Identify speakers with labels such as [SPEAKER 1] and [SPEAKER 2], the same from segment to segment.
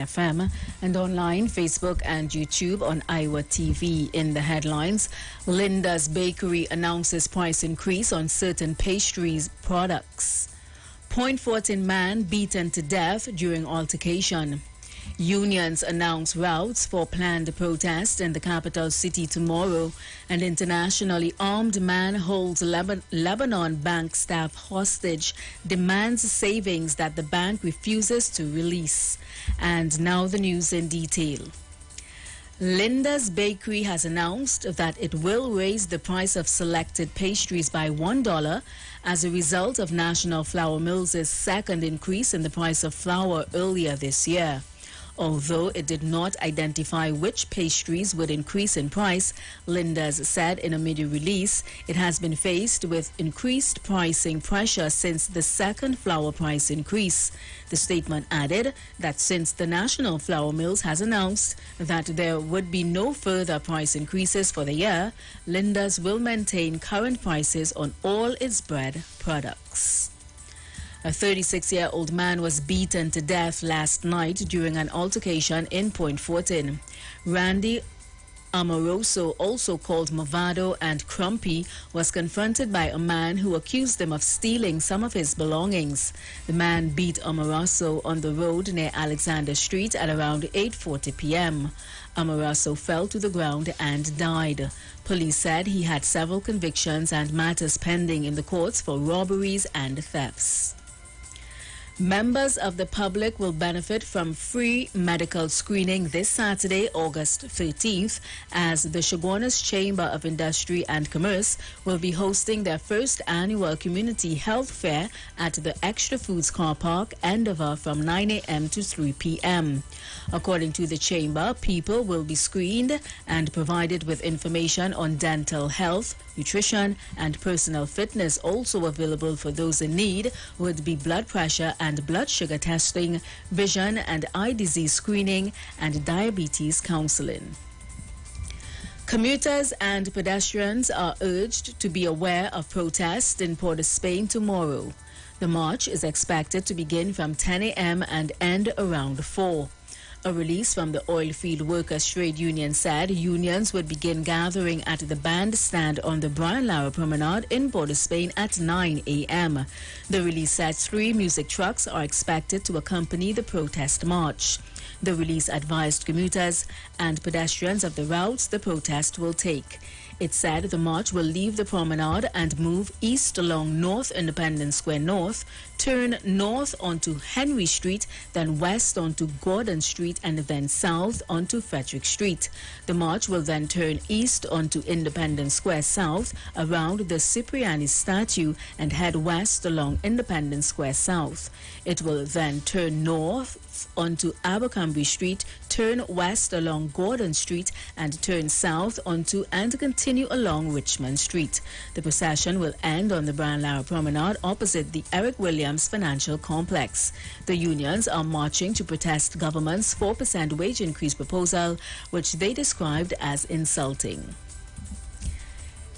[SPEAKER 1] FM and online, Facebook and YouTube on IWER TV. In the headlines, Linda's Bakery announces price increase on certain pastries products. Point 14 man beaten to death during altercation. Unions announce routes for planned protest in the capital city tomorrow. An internationally armed man holds Lebanon bank staff hostage, demands savings that the bank refuses to release. And now the news in detail. Linda's Bakery has announced that it will raise the price of selected pastries by $1 as a result of National Flour Mills' second increase in the price of flour earlier this year. Although it did not identify which pastries would increase in price, Linda's said in a media release it has been faced with increased pricing pressure since the second flour price increase. The statement added that since the National Flour Mills has announced that there would be no further price increases for the year, Linda's will maintain current prices on all its bread products. A 36-year-old man was beaten to death last night during an altercation in Point 14. Randy Amoroso, also called Movado and Crumpy, was confronted by a man who accused him of stealing some of his belongings. The man beat Amoroso on the road near Alexander Street at around 8:40 p.m. Amoroso fell to the ground and died. Police said he had several convictions and matters pending in the courts for robberies and thefts. Members of the public will benefit from free medical screening this Saturday, August 13th, as the Chaguanas Chamber of Industry and Commerce will be hosting their first annual community health fair at the Extra Foods Car Park, Endeavour, from 9 a.m. to 3 p.m. According to the Chamber, people will be screened and provided with information on dental health, nutrition, and personal fitness. Also available for those in need would be blood pressure and blood sugar testing, vision and eye disease screening, and diabetes counseling. Commuters and pedestrians are urged to be aware of protests in Port of Spain tomorrow. The march is expected to begin from 10 a.m. and end around 4. A release from the Oilfield Workers Trade Union said unions would begin gathering at the bandstand on the Brian Lara Promenade in Port of Spain at 9 a.m. The release said 3 music trucks are expected to accompany the protest march. The release advised commuters and pedestrians of the routes the protest will take. It said the march will leave the promenade and move east along North Independence Square North, turn north onto Henry Street, then west onto Gordon Street, and then south onto Frederick Street. The march will then turn east onto Independence Square South around the Cipriani statue and head west along Independence Square South. It will then turn north onto Abercrombie Street, turn west along Gordon Street, and turn south onto and continue along Richmond Street. The procession will end on the Brian Lara Promenade opposite the Eric Williams Financial Complex. The unions are marching to protest government's 4% wage increase proposal, which they described as insulting.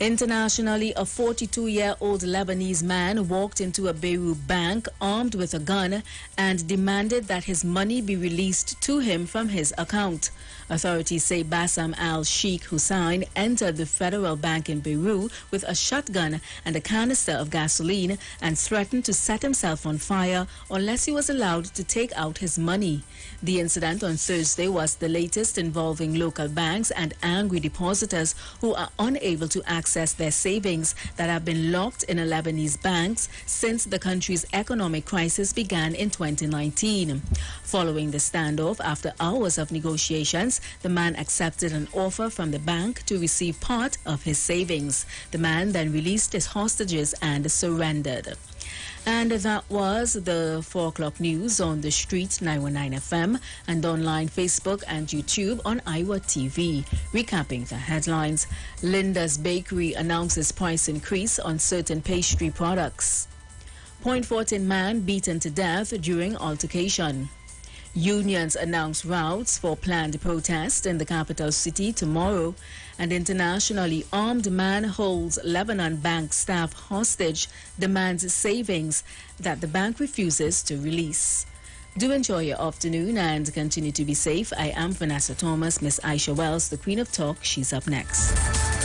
[SPEAKER 1] Internationally, a 42-year-old Lebanese man walked into a Beirut bank armed with a gun and demanded that his money be released to him from his account. Authorities say Bassam al-Sheikh Hussein entered the federal bank in Beirut with a shotgun and a canister of gasoline and threatened to set himself on fire unless he was allowed to take out his money. The incident on Thursday was the latest involving local banks and angry depositors who are unable to access their savings that have been locked in Lebanese banks since the country's economic crisis began in 2019. Following the standoff, after hours of negotiations, the man accepted an offer from the bank to receive part of his savings. The man then released his hostages and surrendered. And that was the 4 o'clock news on the street 919 FM and online, Facebook and YouTube on IWER TV. Recapping the headlines, Linda's Bakery announces price increase on certain pastry products. Point 14 man beaten to death during altercation. Unions announce routes for planned protest in the capital city tomorrow. An internationally armed man holds Lebanon bank staff hostage, demands savings that the bank refuses to release. Do enjoy your afternoon and continue to be safe. I am Vanessa Thomas. Miss Aisha Wells, the Queen of Talk. She's up next.